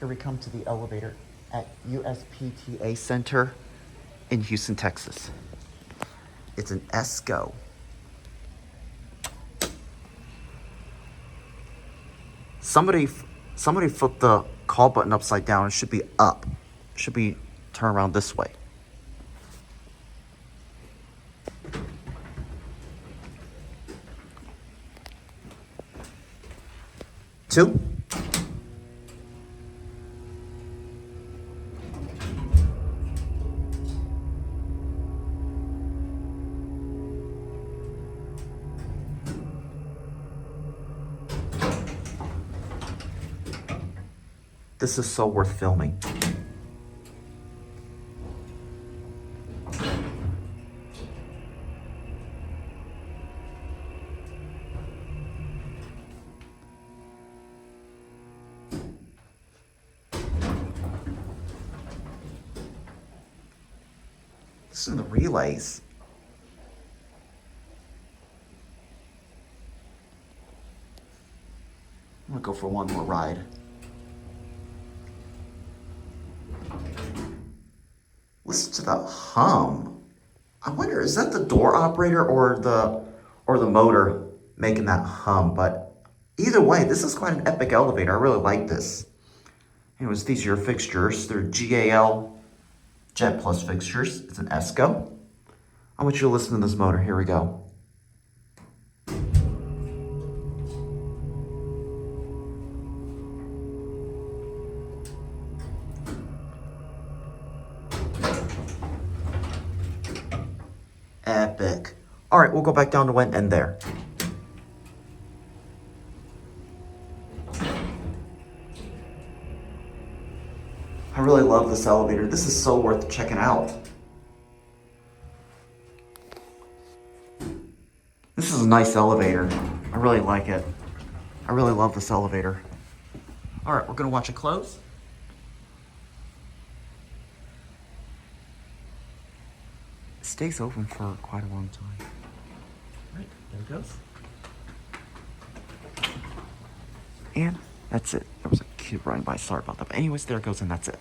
Here we come to the elevator at USPTA Center in Houston, Texas. It's an ESCO. Somebody flipped the call button upside down. It should be up. It should be turned around this way. Two. This is so worth filming. Listen to the relays. I'm gonna go for one more ride. Listen to that hum. I wonder, is that the door operator or the motor making that hum? But either way, this is quite an epic elevator. I really like this. Anyways, these are your fixtures. They're GAL Jet Plus fixtures. It's an ESCO. I want you to listen to this motor. Here we go. Epic. All right, we'll go back down to one end there. I really love this elevator. This is so worth checking out. This is a nice elevator. I really like it. I really love this elevator. All right, we're gonna watch it close. It stays open for quite a long time. All right, there it goes. And that's it. There was a kid running by. Sorry about that. But anyways, there it goes, and that's it.